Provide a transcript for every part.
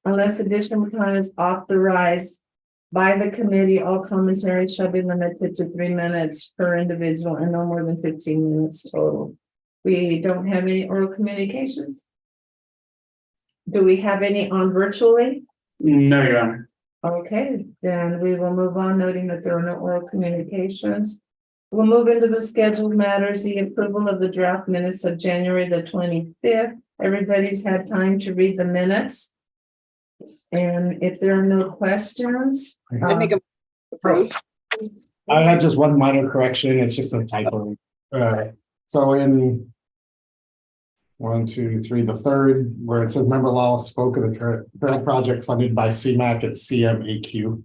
Unless additional time is authorized by the committee, all commentary shall be limited to 3 minutes per individual and no more than 15 minutes total. We don't have any oral communications. Do we have any on virtually? No, Your Honor. Okay, then we will move on, noting that there are no oral communications. We'll move into the scheduled matters, the approval of the draft minutes of January the 25th. Everybody's had time to read the minutes. And if there are no questions. I make a approve. I had just one minor correction. It's just a typo. So in 1, 2, 3, the third, where it says member law spoke of the grant project funded by CMAQ, it's CMAQ.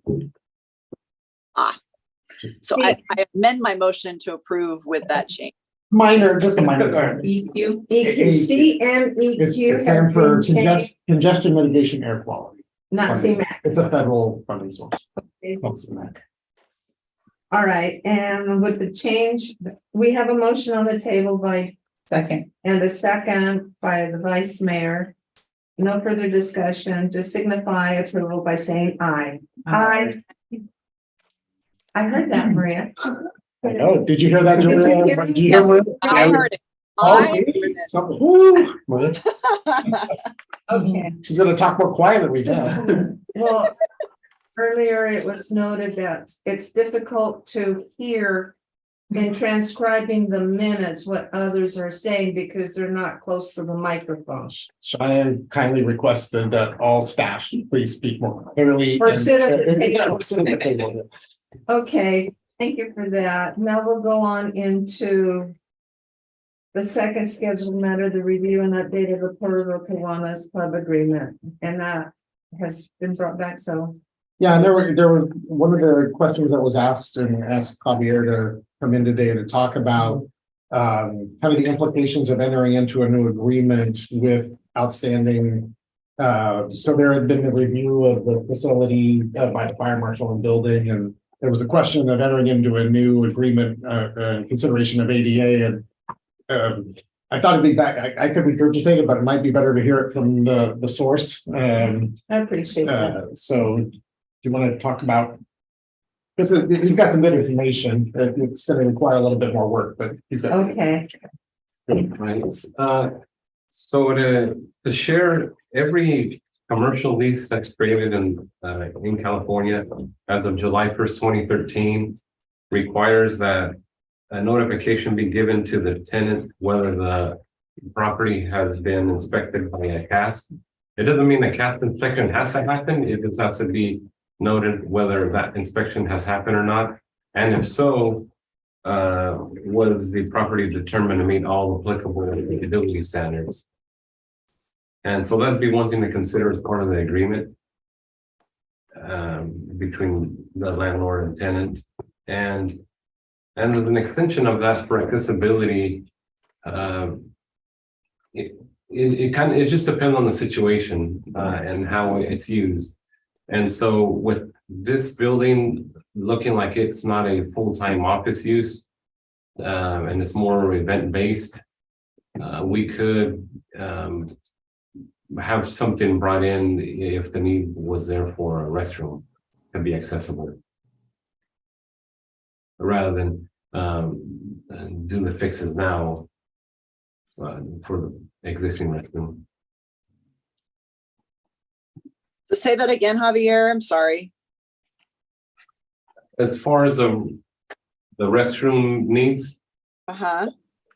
So I amend my motion to approve with that change. Minor, just a minor. EQ, CMEQ. It stands for congestion mitigation air quality. Not CMAQ. It's a federal funding source. Not CMAQ. All right, and with the change, we have a motion on the table by second and a second by the vice mayor. No further discussion, just signify approval by saying aye. Aye. I heard that, Maria. I know. Did you hear that, Did you Julia? hear Did you Yes, hear that? I heard it. Oh, I see? heard it. Whew, Maria. Okay. She's gonna talk more quietly now. Well, earlier it was noted that it's difficult to hear in transcribing the minutes what others are saying because they're not close to the microphone. Cheyenne kindly requested that all staff please speak more clearly. Or sit at the table. Yeah, sit at the table. Okay, thank you for that. Now we'll go on into the second scheduled matter, the review and update of the Porterville Kiwanis Club agreement, and that has been brought back. So Yeah, and there were one of the questions that was asked and asked Javier to come in today to talk about kind of the implications of entering into a new agreement with outstanding. So there had been a review of the facility by the fire marshal and building, and there was a question of entering into a new agreement consideration of ADA, and I thought it'd be back. I could regurgitate it, but it might be better to hear it from the source. I appreciate that. So do you want to talk about, because he's got some good information. It's going to require a little bit more work, but he's got. Okay, Right. So to share, every commercial lease that's created in California as of July 1st, 2013, requires that a notification be given to the tenant whether the property has been inspected by a CAS. It doesn't mean the CAS inspection has to happen. It just has to be noted whether that inspection has happened or not. And if so, was the property determined to meet all applicable suitability standards? And so that'd be one thing to consider as part of the agreement between the landlord and tenant. And as an extension of that for accessibility, it just depends on the situation and how it's used. And so with this building looking like it's not a full-time office use, and it's more event-based, we could have something brought in if the need was there for a restroom to be accessible, rather than do the fixes now for the existing restroom. To say that again, Javier, I'm sorry. As far as the restroom needs,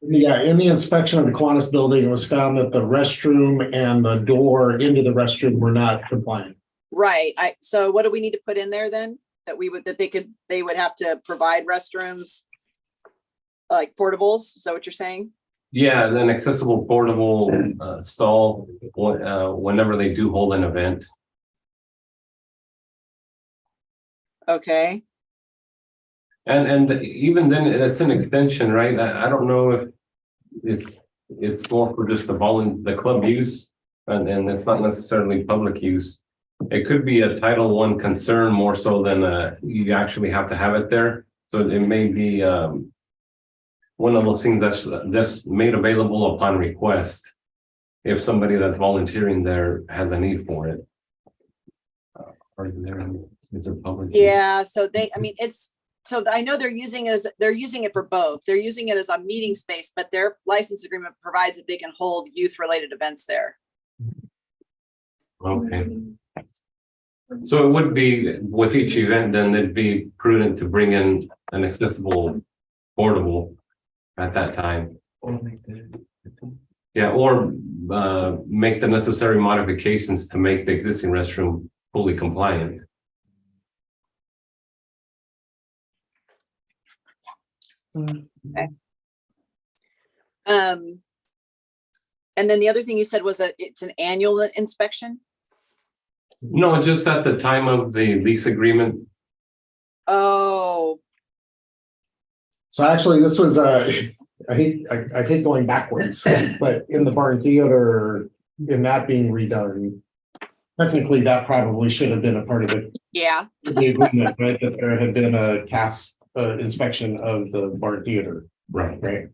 Yeah, in the inspection of the Kiwanis building, it was found that the restroom and the door into the restroom were not compliant. Right. So what do we need to put in there then? That they would have to provide restrooms, like portables? Is that what you're saying? yeah, an accessible portable stall whenever they do hold an event. Okay. And even then, it's an extension, right? I don't know if it's more for just the club use, and it's not necessarily public use. It could be a Title I concern more so than you actually have to have it there. So it may be one of those things that's made available upon request if somebody that's volunteering there has a need for it. Or is there, is there public? Yeah, so they, I mean, so I know they're using it for both. They're using it as a meeting space, but their license agreement provides that they can hold youth related events there. Okay. So it would be, with each event, then it'd be prudent to bring in an accessible portable at that time. Yeah, or make the necessary modifications to make the existing restroom fully compliant. And then the other thing you said was that it's an annual inspection. No, just at the time of the lease agreement. Oh, So actually, this was, I hate going backwards, but in the barn theater, in that being redone, technically, that probably should have been a part of yeah. the agreement, right? That there had been a CAS inspection of the barn theater, Right. right?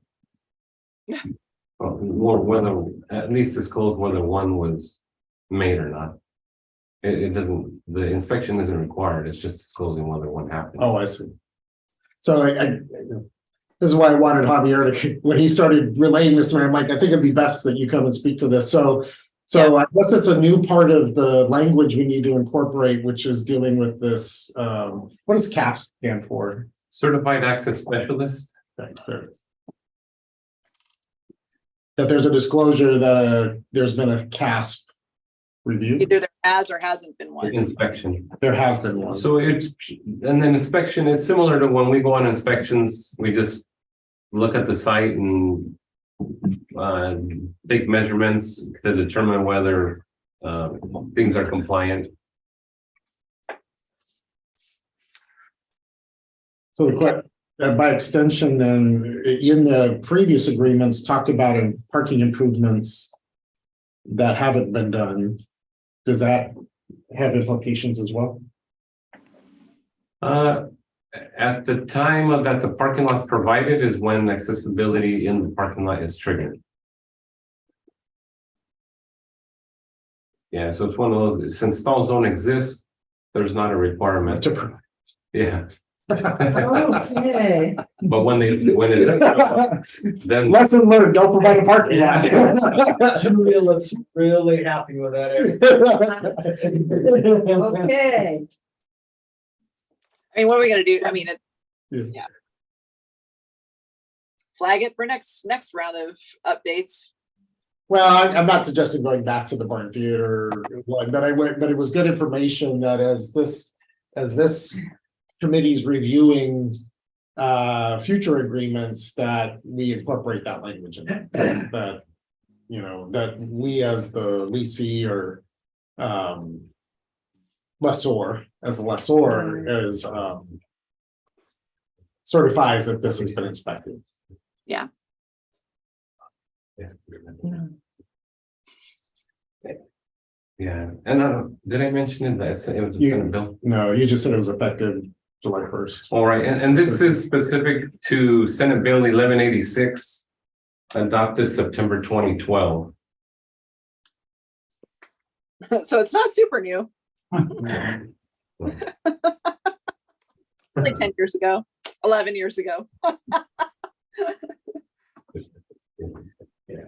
Or whether, at least disclose whether one was made or not. It doesn't, the inspection isn't required, it's just disclosing whether one happened. Oh, I see. So this is why I wanted Javier to, when he started relaying this to me, I'm like, I think it'd be best that you come and speak to this. So I guess it's a new part of the language we need to incorporate, which is dealing with this, what does CAPS stand for? Certified Access Specialist. Right, there it is. That there's a disclosure that there's been a CASP review. Either there has or hasn't been one. Inspection. There has been one. So it's, and then inspection, it's similar to when we go on inspections, we just look at the site and take measurements to determine whether things are compliant. So by extension, then, in the previous agreements, talked about parking improvements that haven't been done. Does that have implications as well? At the time of that the parking lot's provided is when accessibility in the parking lot is triggered. Yeah, so it's one of those, since stall zone exists, there's not a requirement. Yeah. Okay. But when it then Lesson learned, don't provide a parking lot. Julia looks really happy with that area. Okay. I mean, what are we gonna do? I mean, Yeah. yeah. Flag it for next round of updates. Well, I'm not suggesting going back to the barn theater one, but it was good information that as this committee's reviewing future agreements, that we incorporate that language in it. That, you know, that we as the lessee or lessor, as the lessor is certifies that this has been inspected. yeah, and did I mention it that it was a bill? No, you just said it was effective July 1st. All right, and this is specific to Senate Bill 1186, adopted September 2012. So it's not super new, like 10 years ago, 11 years ago. Yeah.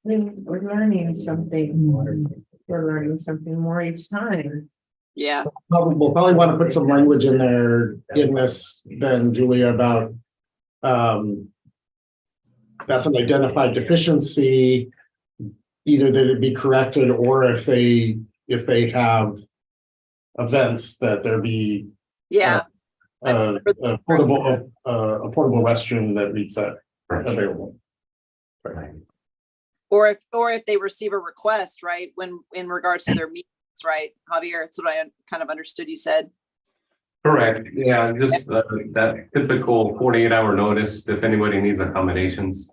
We're learning something. We're learning something more each time. Yeah, We'll probably want to put some language in there in this, then, Julia, about that's an identified deficiency, either that it be corrected, or if they have events, that there be yeah. a portable restroom that meets that available. Right. Or if they receive a request, right, when in regards to their meetings, right, Javier, that's what I kind of understood you said. Correct, yeah, just that typical 48-hour notice if anybody needs accommodations.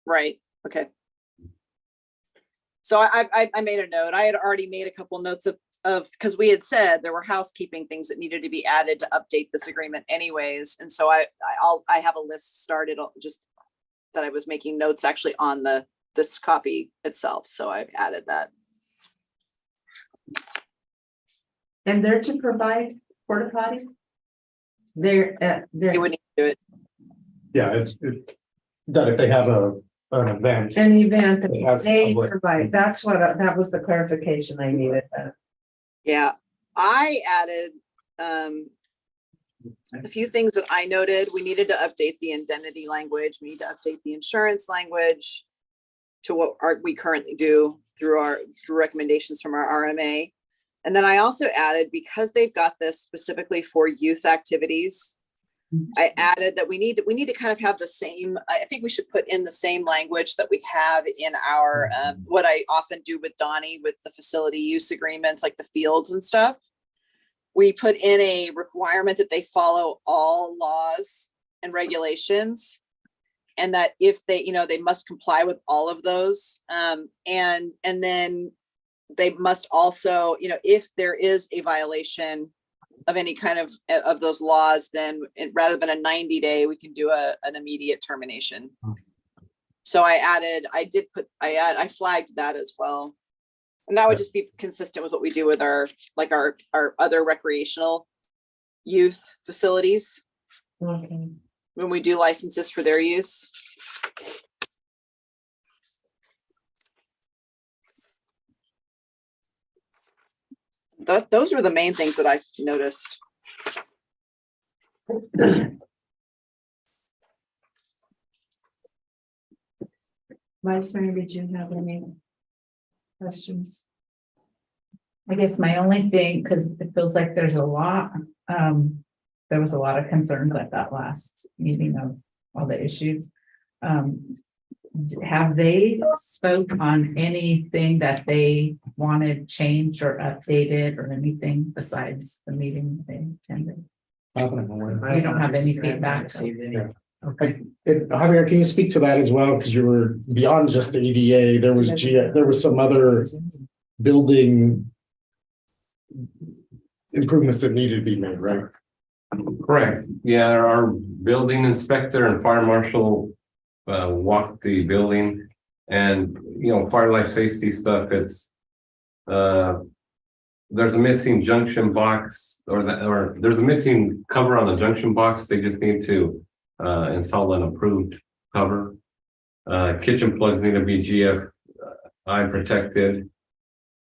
Right, okay. So I made a note. I had already made a couple notes of because we had said there were housekeeping things that needed to be added to update this agreement anyways. And so I have a list started just that I was making notes actually on this copy itself. So I added that. And they're to provide porta potty? You They're would need to do it. Yeah, that if they have an event. an event It that has they public- provide, that's what, that was the clarification I needed. Yeah, I added a few things that I noted. We needed to update the indemnity language. We need to update the insurance language to what we currently do through recommendations from our RMA. And then I also added, because they've got this specifically for youth activities, I added that we need to kind of have the same, I think we should put in the same language that we have in our, what I often do with Donnie with the facility use agreements, like the fields and stuff. We put in a requirement that they follow all laws and regulations. And that if they, they must comply with all of those. And then they must also, if there is a violation of any kind of those laws, then rather than a 90-day, we can do an immediate termination. So I flagged that as well. And that would just be consistent with what we do with our other recreational youth facilities Okay. when we do licenses for their use. Those were the main things that I've noticed. Vice Mayor, did you have any questions? I guess my only thing, because it feels like there's a lot, there was a lot of concerns at that last meeting of all the issues. Have they spoke on anything that they wanted changed or updated or anything besides the meeting they attended? You don't have any feedback? Okay, Javier, can you speak to that as well? Because you were beyond just the EDA, there was some other building improvements that needed to be made, right? Correct. Yeah, our building inspector and fire marshal walked the building, and fire life safety stuff. It's there's a missing junction box, or there's a missing cover on the junction box. They just need to install an approved cover. Kitchen plugs need to be GFI protected.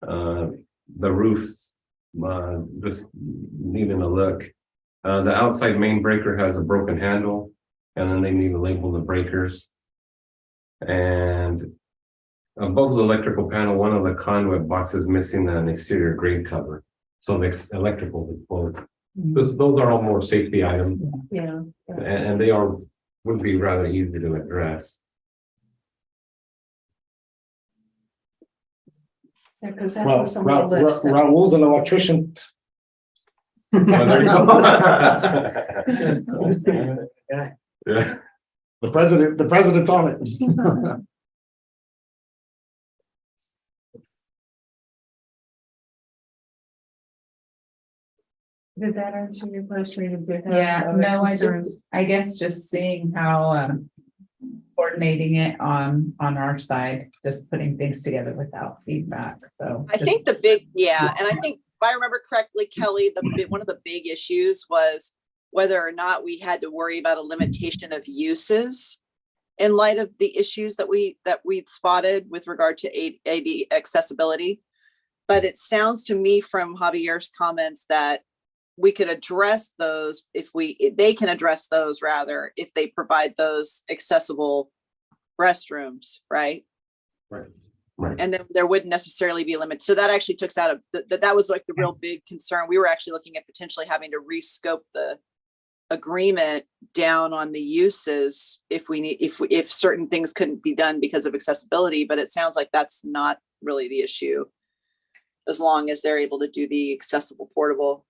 The roofs just needing a look. The outside main breaker has a broken handle, and then they need to label the breakers. And above the electrical panel, one of the conduit boxes missing an exterior grade cover. So the electrical is closed. Those are all more safety items, Yeah. and they would be rather easy to address. Because that Well, was on the list. Raul's an electrician. Well, there you go. Yeah. The president's on it. Did that answer your question? Or did you have Yeah, other no, concerns? I guess just seeing how coordinating it on our side, just putting things together without feedback, so. I think and I think if I remember correctly, Kelly, one of the big issues was whether or not we had to worry about a limitation of uses in light of the issues that we'd spotted with regard to AD accessibility. But it sounds to me from Javier's comments that we could address those they can address those rather if they provide those accessible restrooms, right? Right. And then there wouldn't necessarily be a limit. So that actually took us out of that was like the real big concern. We were actually looking at potentially having to rescope the agreement down on the uses if certain things couldn't be done because of accessibility. But it sounds like that's not really the issue, as long as they're able to do the accessible portable.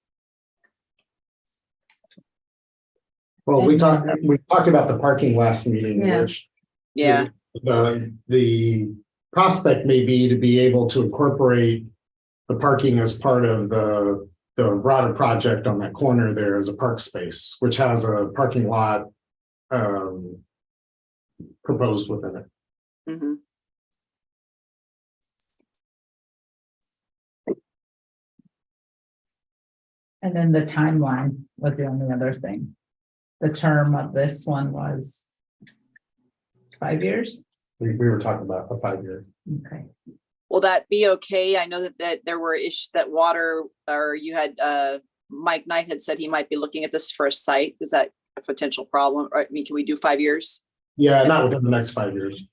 Well, we talked about the parking last meeting, Yeah. which Yeah. the prospect may be to be able to incorporate the parking as part of the broader project on that corner there as a park space, which has a parking lot proposed within it. Mm-hmm. And then the timeline was the only other thing. The term of this one was 5 years? We were talking about a 5-year. Okay. Will that be okay? I know that there were issues that water, or you had, Mike Knight had said he might be looking at this for a site. Is that a potential problem? Or, I mean, can we do 5 years? Yeah, not within the next 5 years.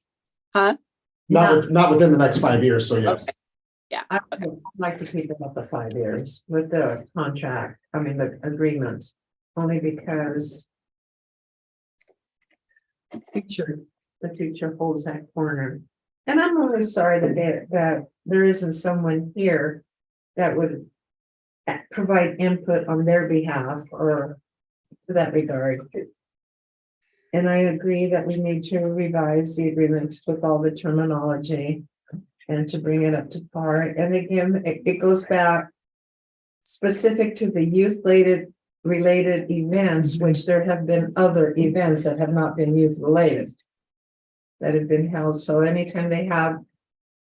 Huh? Not within the next 5 years, so yes. Okay. I would like to keep it up to 5 years with the contract, I mean, the agreement, only because the future holds that corner. And I'm really sorry that there isn't someone here that would provide input on their behalf or to that regard. And I agree that we need to revise the agreement with all the terminology and to bring it up to par. And again, it goes back specific to the youth-related events, which there have been other events that have not been youth-related that have been held. So anytime they have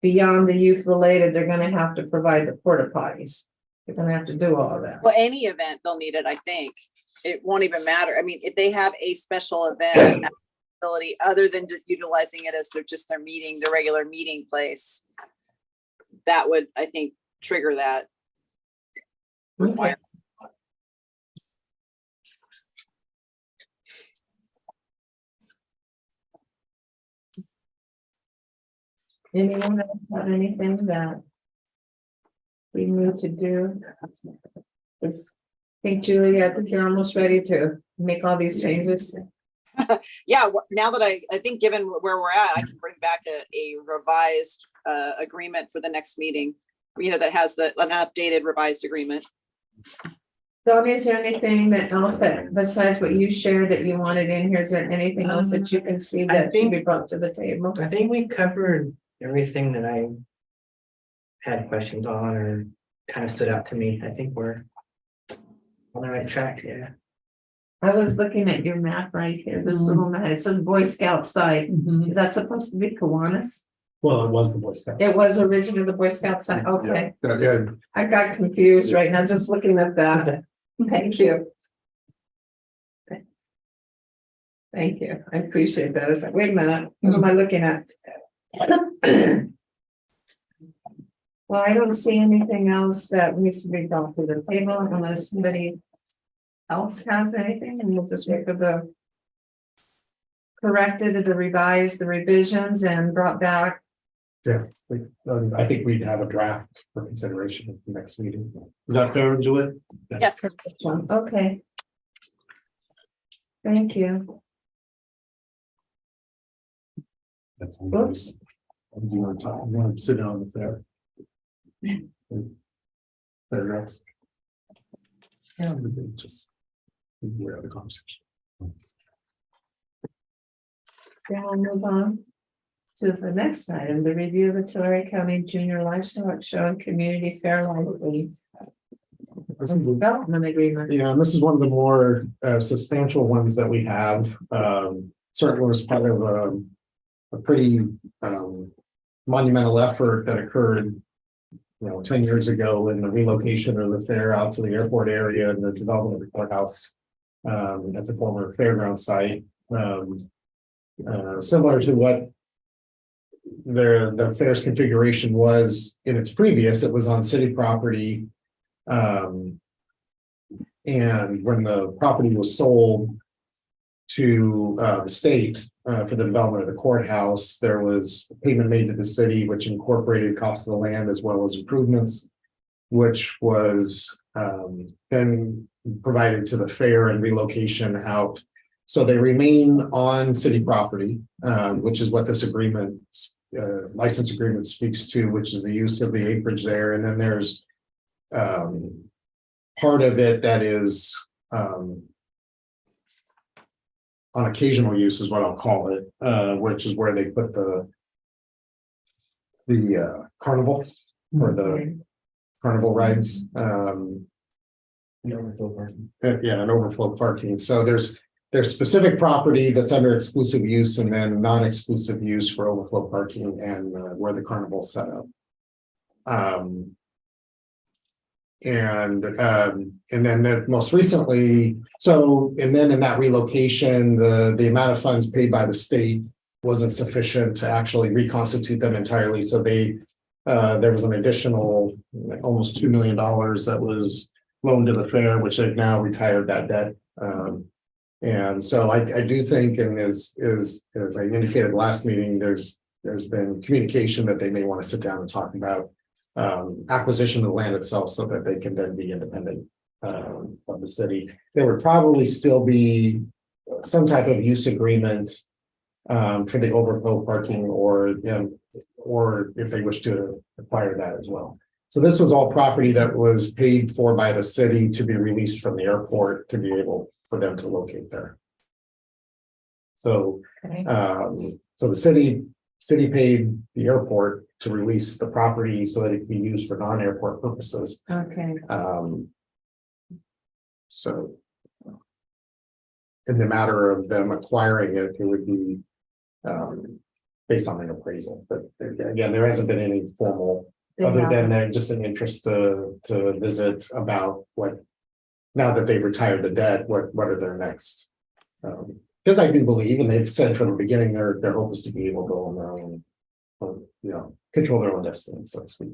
beyond the youth-related, they're gonna have to provide the porta potties. They're gonna have to do all of that. Well, any event they'll need it, I think. It won't even matter. I mean, if they have a special event at the facility, other than utilizing it as their meeting, the regular meeting place, that would, I think, trigger that requirement. Anyone else have anything that we need to do? Just think, Julie, I think you're almost ready to make all these changes. Yeah, now that I think given where we're at, I can bring back a revised agreement for the next meeting. You know, that has an updated revised agreement. Dawn, is there anything else that besides what you shared that you wanted in here? Is there anything else that you can see that can be brought to the table? I think we covered everything that I had questions on or kind of stood out to me. I think we're on the right track, yeah. I was looking at your map right here, this little map, it says Boy Scout site. Is that supposed to be Kiwanis? Well, it was the Boy Scouts. It was originally the Boy Scout site, okay. Yeah, I got confused right now, just looking at that. Thank you. Thank you, I appreciate that. I was like, wait a minute, what am I looking at? Well, I don't see anything else that needs to be brought to the table unless somebody else has anything, and we'll just wait for the corrected, the revised, the revisions and brought back. I think we'd have a draft for consideration at the next meeting. Is that fair, Julie? Yes. Okay. Thank you. That's. Oops. You want to talk, you want to sit down with there? Paragraphs. Yeah, just. We're out of the conversation. Then we'll move on to the next item, the review of the Tulare County Junior Livestock Show and Community Fair Lively Development Agreement. Yeah, and this is one of the more substantial ones that we have. Certainly was part of a pretty monumental effort that occurred, 10 years ago in the relocation of the fair out to the airport area and the development of the courthouse at the former fairground site. Similar to what the fair's configuration was in its previous, it was on city property. And when the property was sold to the state for the development of the courthouse, there was payment made to the city, which incorporated cost of the land as well as improvements, which was then provided to the fair and relocation out. So they remain on city property, which is what this agreement, license agreement speaks to, which is the use of the acreage there. And then there's part of it that is on occasional use is what I'll call it, which is where they put the carnival or the carnival rides. Yeah, and overflow parking. So there's specific property that's under exclusive use and then non-exclusive use for overflow parking and where the carnival's set up. then that most recently, and then in that relocation, the amount of funds paid by the state wasn't sufficient to actually reconstitute them entirely, so there was an additional almost $2 million that was loaned to the fair, which they've now retired that debt. And so I do think, and as I indicated last meeting, there's been communication that they may want to sit down and talk about acquisition of the land itself so that they can then be independent of the city. There would probably still be some type of use agreement for the overflow parking, or if they wish to acquire that as well. So this was all property that was paid for by the city to be released from the airport to be able for them to locate there. So, Okay. so the city paid the airport to release the property so that it could be used for non-airport purposes. Okay, So in the matter of them acquiring it, it would be based on an appraisal, but again, there hasn't been any formal, They other than haven't. they're just an interest to visit about what, now that they've retired the debt, what are their next? Because I do believe, and they've said from the beginning, their hope is to be able to go on their own, control their own destiny, so to speak.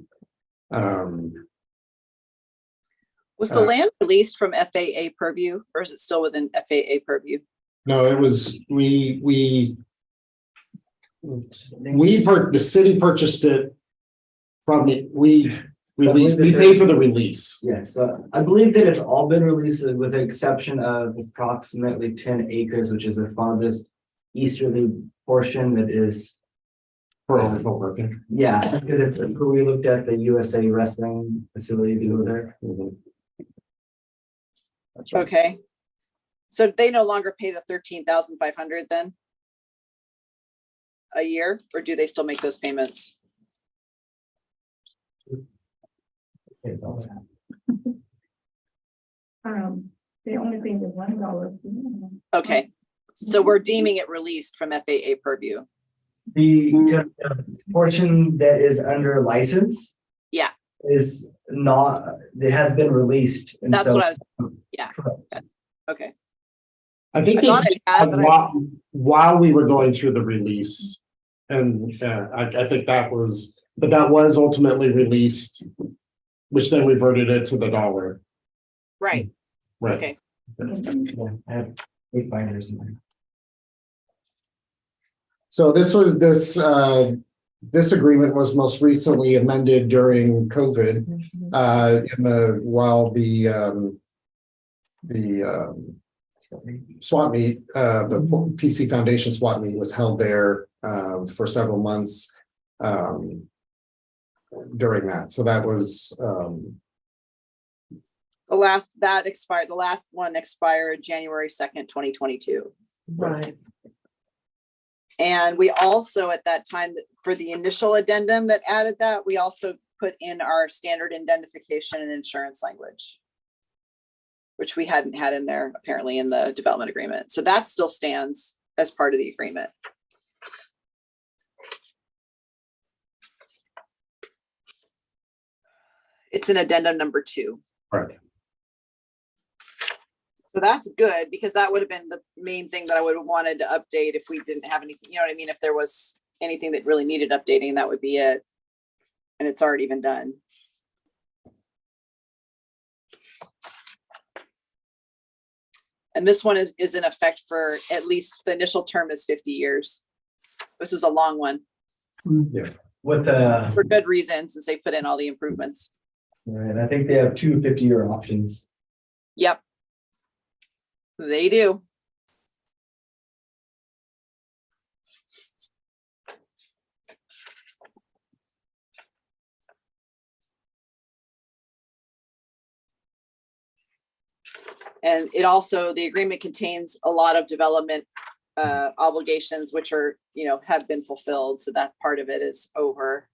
Was the land released from FAA purview, or is it still within FAA purview? No, it was, the city purchased it from we paid for the release. Yeah, so I believe that it's all been released with the exception of approximately 10 acres, which is the farthest easterly portion that is, For overflow parking. yeah, because it's where we looked at the USA wrestling facility to go there. That's right. Okay. So they no longer pay the 13,500 then? A year, or do they still make those payments? The only thing is $1. Okay, so we're deeming it released from FAA purview. The portion that is under license. Yeah. Is not, it has been released. And That's so- what I was, yeah. Okay, I think I thought it had, but while we were going through the release, and I think that was ultimately released, which then reverted it to the dollar. right, Right. okay. Yeah, I have 8 binders in there. So this agreement was most recently amended during COVID, while the SWAT meet, the PC Foundation SWAT meet was held there for several months during that. So that was The last one expired January 2nd, 2022. right. And we also, at that time, for the initial addendum that added that, we also put in our standard indemnification and insurance language, which we hadn't had in there apparently in the development agreement. So that still stands as part of the agreement. It's an addendum number 2. right. So that's good, because that would have been the main thing that I would have wanted to update if we didn't have anything, you know what I mean? If there was anything that really needed updating, that would be it. And it's already been done. And this one is in effect for at least the initial term is 50 years. This is a long one With the, for good reason, since they put in all the improvements. right, I think they have 2 50-year options. Yep. They do. And it also, the agreement contains a lot of development obligations, which are, have been fulfilled. So that part of it is over.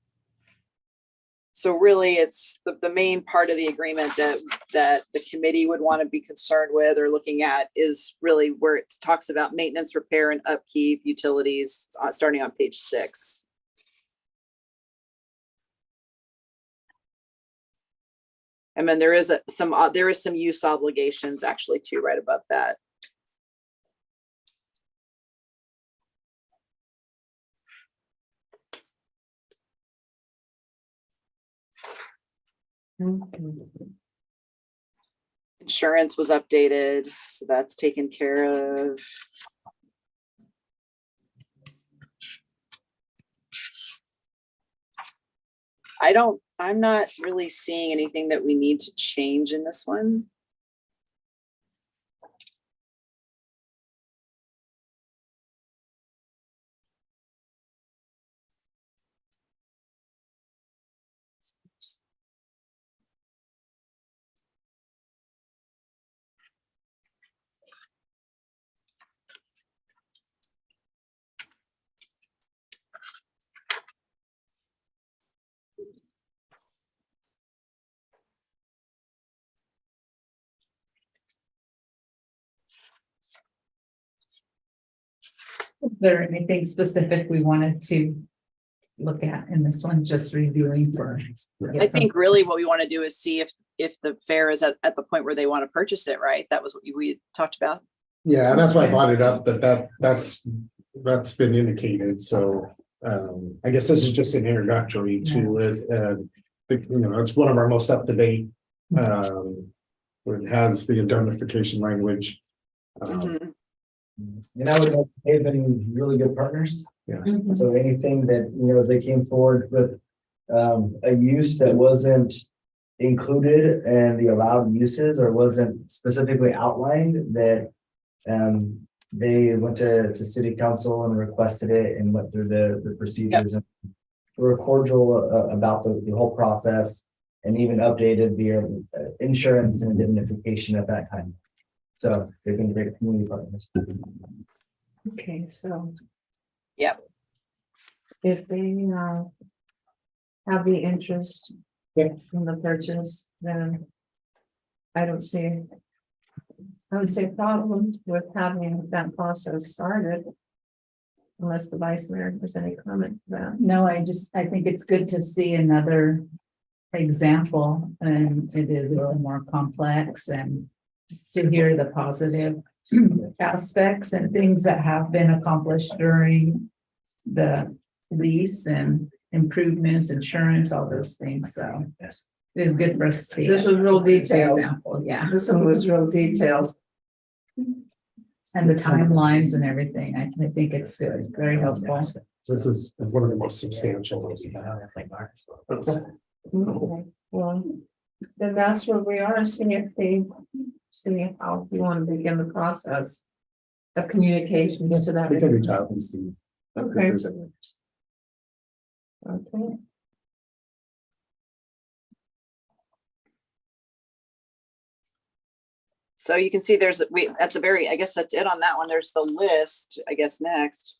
So really, it's the main part of the agreement that the committee would want to be concerned with or looking at is really where it talks about maintenance, repair, and upkeep, utilities, starting on page 6. And then there is some use obligations actually too, right above that. Insurance was updated, so that's taken care of. I'm not really seeing anything that we need to change in this one. Is there anything specific we wanted to look at in this one, just reviewing for? I think really what we want to do is see if the fair is at the point where they want to purchase it, right? That was what we talked about. Yeah, and that's why I brought it up, that's been indicated, so, I guess this is just an introductory to it, it's one of our most up-to-date. It has the indemnification language. Mhm. And I would, they've been really good partners. Mhm. So anything that, they came forward with a use that wasn't included in the allowed uses or wasn't specifically outlined, that they went to city council and requested it and went through the procedures. And were cordial about the whole process, and even updated the insurance and indemnification at that time. So they've been great community partners. Okay, so. Yep. If they have the interest in the purchase, then I don't see a problem with having that process started. Unless the vice mayor has any comment to that. No, I think it's good to see another example, and it is a little more complex, and to hear the positive aspects and things that have been accomplished during the lease and improvements, insurance, all those things. So it is good for us to see. This was real detailed. Example, yeah. This one was real detailed. And the timelines and everything. I think it's good, very helpful. This is one of the most substantial. Okay, well, then that's where we are, see how we want to begin the process of communications to that. We can reach out and see. if Okay. there's any interest. Okay. So you can see there's at the very, I guess that's it on that one. There's the list, I guess, next.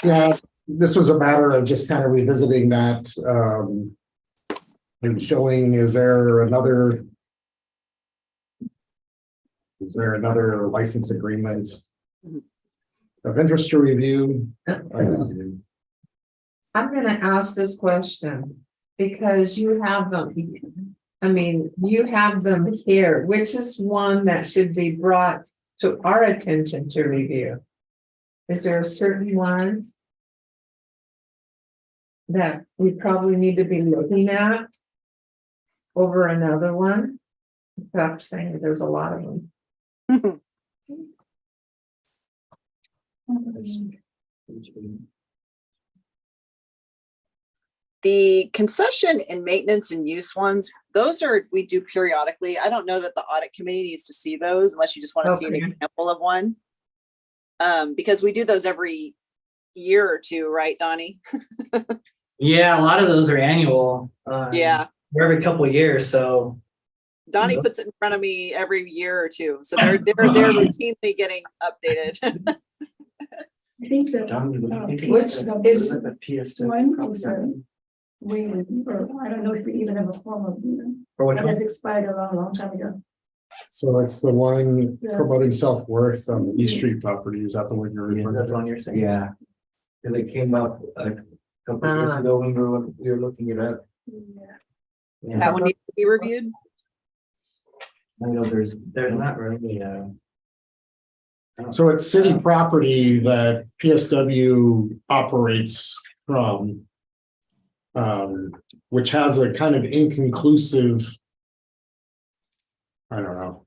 Yeah, this was a matter of just kind of revisiting that, and showing, is there another license agreement of interest to review? I'm gonna ask this question because you have them. You have them here, which is one that should be brought to our attention to review. Is there a certain one that we probably need to be looking at over another one? I'm saying there's a lot of them. The concession and maintenance and use ones, we do periodically. I don't know that the audit committee needs to see those unless you just want to see an Okay. example of one. Because we do those every year or two, right, Donnie? Yeah, a lot of those are annual. Yeah, Or every couple of years, so. Donnie puts it in front of me every year or two, so they're routinely getting updated. I think that. Which is- One concern, or I don't know if we even have a form of, Or which that one? has expired a long time ago. So it's the one Yeah. promoting self-worth on the East Street property. Is that the one you're referring That's to? on your saying. Yeah. And it came up a couple years ago when we were looking it up. Yeah. Yeah. That one needs to be reviewed? I know there's not really, So it's city property that PSW operates from. Which has a kind of inconclusive. I don't know.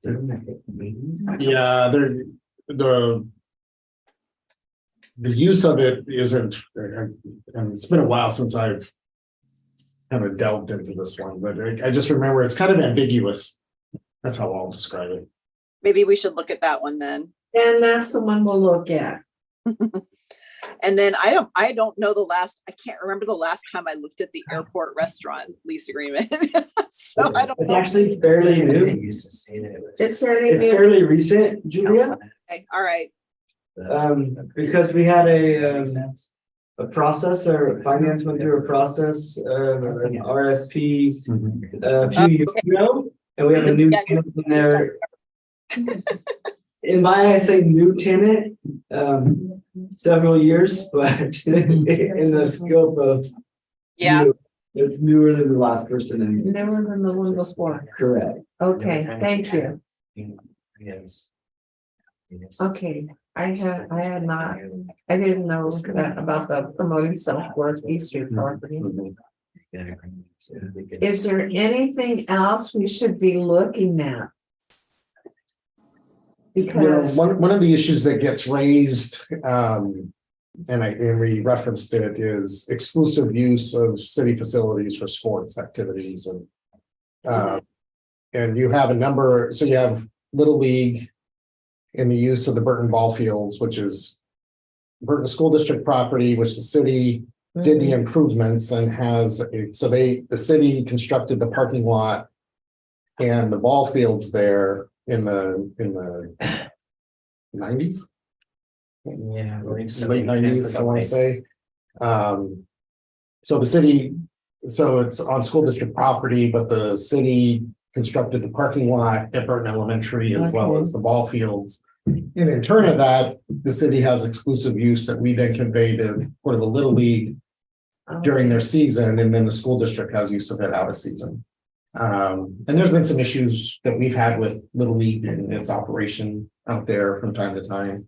Yeah, the use of it isn't, and it's been a while since I've kind of delved into this one, but I just remember it's kind of ambiguous. That's how I'll describe it. Maybe we should look at that one then. And that's the one we'll look at. And then I don't know I can't remember the last time I looked at the airport restaurant lease agreement. So I don't it's know. actually fairly new. It's very It's new. fairly recent, Julia. Okay, all right. Because we had a process, or finance went through a process of an RFP a few years ago, and we have a new Yeah, tenant in there. And by I say new tenant, several years, but in the scope of. Yeah. new, it's newer than the last person in. Never than the one before. Correct. Okay, thank you. Yes. Okay, I didn't know that about the promoting self-worth East Street properties. Is there anything else we should be looking at? Because One of the issues that gets raised, and we referenced it, is exclusive use of city facilities for sports activities and you have a number, so you have Little League in the use of the Burton ball fields, which is Burton School District property, which the city did the improvements and the city constructed the parking lot and the ball fields there in the 90s. Yeah, I believe so. Late 90s, I want to say. So it's on school district property, but the city constructed the parking lot at Burton Elementary as well as the ball fields. And in turn of that, the city has exclusive use that we then convey to sort of a Little League during their season, and then the school district has use of it out of season. And there's been some issues that we've had with Little League and its operation out there from time to time.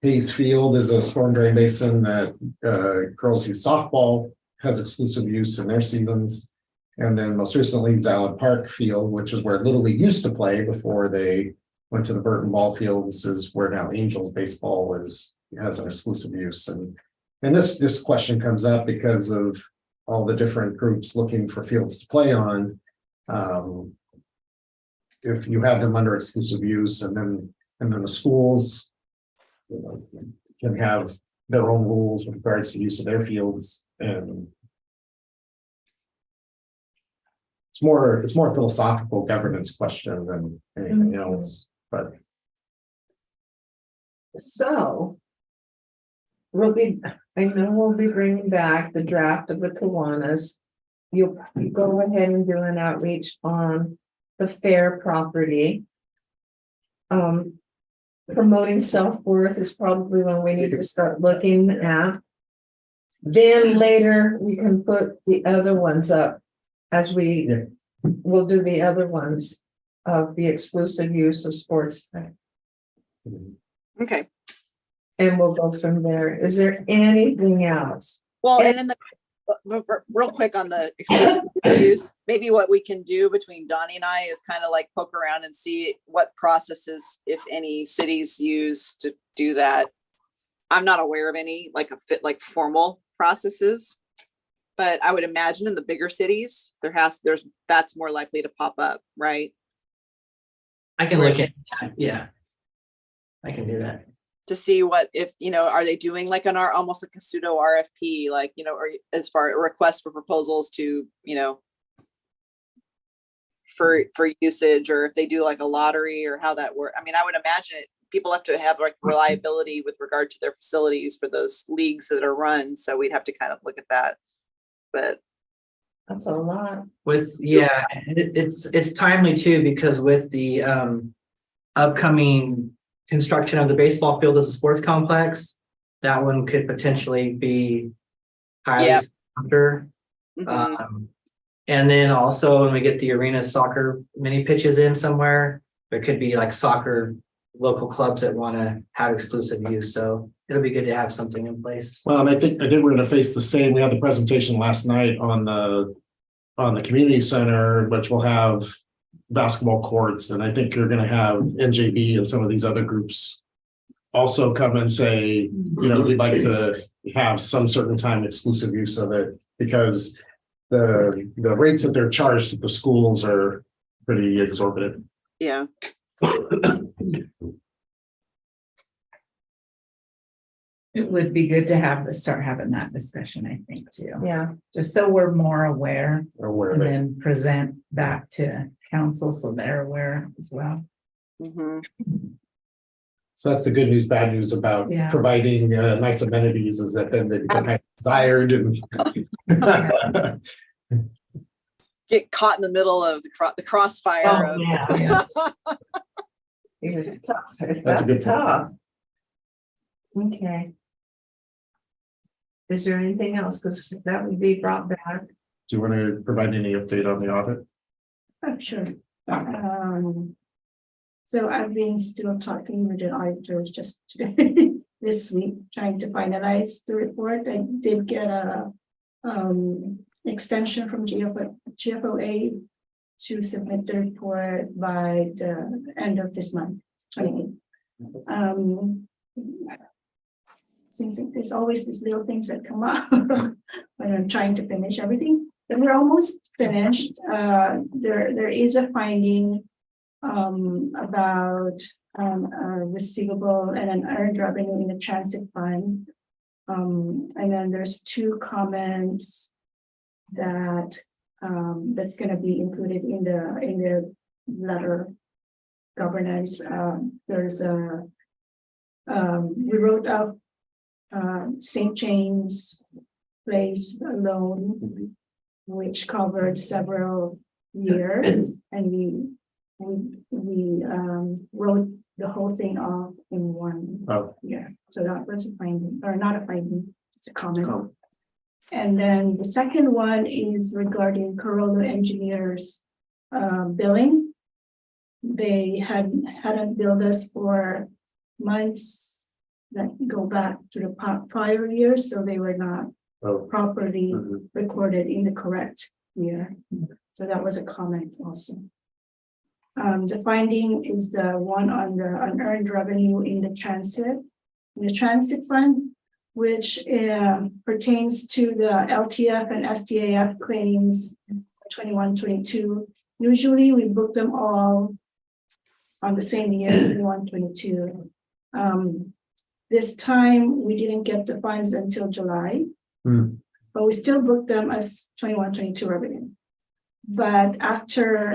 Hayes Field is a storm drain basin that girls youth softball has exclusive use in their seasons. And then most recently Zalad Park Field, which is where Little League used to play before they went to the Burton ball fields, is where now Angels baseball has an exclusive use. And this question comes up because of all the different groups looking for fields to play on. If you have them under exclusive use, and then the schools, can have their own rules with regards to use of their fields, and it's more a philosophical governance question than anything else. But so I know we'll be bringing back the draft of the Kiwanis. You'll go ahead and do an outreach on the fair property. Promoting self-worth is probably one we need to start looking at. Then later we can put the other ones up as we'll do the other ones of the exclusive use of sports. Okay. And we'll go from there. Is there anything else? Well, and in the real quick on the exclusive use, maybe what we can do between Donnie and I is kind of like poke around and see what processes, if any, cities use to do that. I'm not aware of any like formal processes, but I would imagine in the bigger cities that's more likely to pop up, right? I can look at that. Yeah. I can do that. To see what, if, are they doing like almost like a pseudo RFP, like, or as far a request for proposals to, for usage, or if they do like a lottery or how that works. I mean, I would imagine people have to have like reliability with regard to their facilities for those leagues that are run. So we'd have to kind of look at that, but. That's a lot. It's timely too, because with the upcoming construction of the baseball field as a sports complex, that one could potentially be highly after. And then also when we get the arena soccer mini pitches in somewhere, there could be like soccer local clubs that want to have exclusive use. So it'll be good to have something in place. Well, and I think we're gonna face the same. We had the presentation last night on the community center, which will have basketball courts, and I think you're gonna have NJB and some of these other groups also come and say, we'd like to have some certain time exclusive use of it, because the rates that they're charged at the schools are pretty exorbitant. Yeah. It would be good to start having that discussion, I think, too. Yeah, Just so we're more aware Or where and they, then present back to council so they're aware as well. Mhm. so that's the good news, bad news about Yeah. providing nice amenities, is that then they become desired and. Get caught in the middle of the crossfire of. yeah. It was tough. That's a good That's tough. Okay. Is there anything else? Because that would be brought back. Do you want to provide any update on the audit? Oh, sure. So I've been still talking with the auditors just this week, trying to finalize the report. I did get a extension from GFOA to submit the report by the end of this month, 28th. Seems like there's always these little things that come up when I'm trying to finish everything. But we're almost finished. There is a finding about a receivable and an earned revenue in the transit fund. And then there's 2 comments that that's going to be included in the letter governance. There's a we wrote up St. James Place loan, which covered several years, and we wrote the whole thing off in 1 year. So that was a finding, or not a finding, it's a comment. And then the second one is regarding Corolla Engineers billing. They hadn't billed us for months that go back to the prior years, so they were not properly recorded in the correct year. So that was a comment also. The finding is the one on the unearned revenue in the transit fund, which pertains to the LTF and STAF claims 21-22. Usually we book them all on the same year, 21-22. This time we didn't get the funds until July, but we still booked them as 21-22 revenue. But after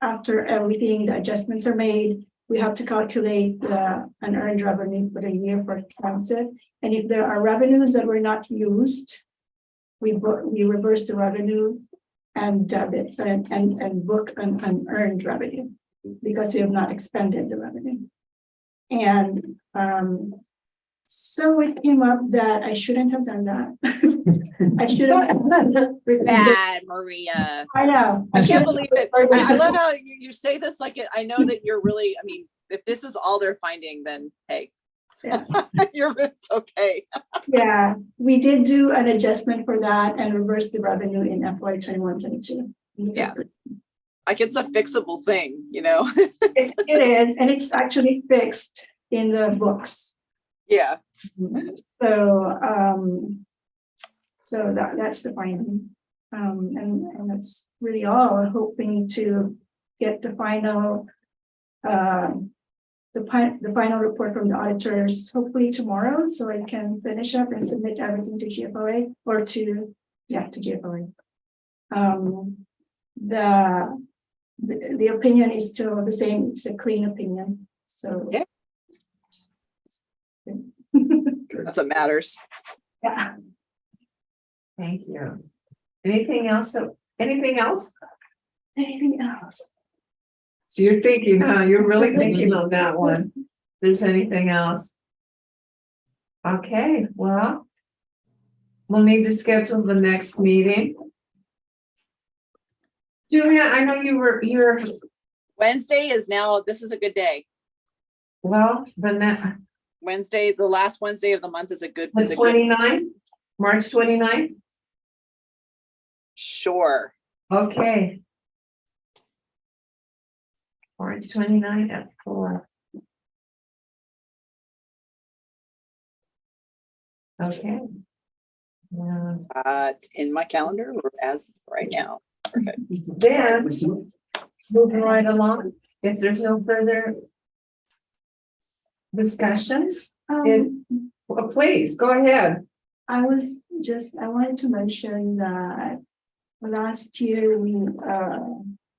everything, the adjustments are made, we have to calculate the unearned revenue for the year for transit. And if there are revenues that were not used, we reverse the revenue and debit and book an unearned revenue because we have not expended the revenue. And so it came up that I shouldn't have done that. I should have. Bad, Maria. I know. I can't believe it. I love how you say this like I know that you're really, I mean, if this is all they're finding, then hey, Yeah. it's okay. Yeah, we did do an adjustment for that and reverse the revenue in FY 21-22. Yeah. Like it's a fixable thing, you know? It is, and it's actually fixed in the books. Yeah. So that's the finding. And that's really all, hoping to get the final the final report from the auditors hopefully tomorrow, so I can finish up and submit everything to GFOA or to GFOA. The opinion is still the same. It's a clean opinion. So yeah. That's what matters. Yeah. Thank you. Anything else? Anything else? Anything else? So you're thinking, huh? You're really thinking on that one. If there's anything else? Okay, well, we'll need to schedule the next meeting. Julia, I know you're, Wednesday is now, this is a good day. well, the next, Wednesday, the last Wednesday of the month is a good, the is a good, 29th, March 29th. sure. Okay. March 29th at 4. Okay. It's in my calendar as right now. Perfect. Then, moving right along, if there's no further discussions, well, please, go ahead. I wanted to mention that last year we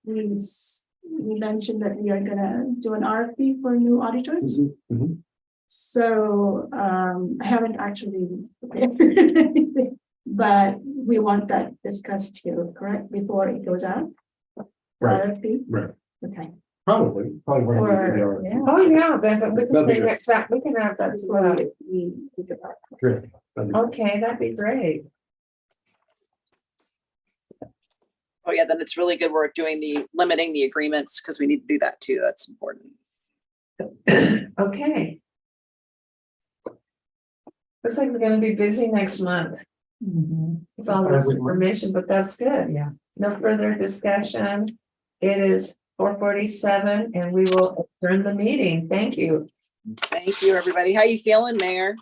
mentioned that we are gonna do an RFP for new auditors. Mhm. So, I haven't actually prepared anything, but we want that discussed here, correct, before it goes out? Right, RFP, right. okay. Probably when we do the Or, RFP. yeah. Oh, yeah, then we can That'd be bring it back, we can have that as well. Good. That'd be- Okay, that'd be great. Oh, yeah, then it's really good work doing limiting the agreements because we need to do that too. That's important. Okay. Looks like we're gonna be busy next month with all this information, but that's good. Yeah. No further discussion. It is 4:47 and we will adjourn the meeting. Thank you. Thank you, everybody. How you feeling, Mayor?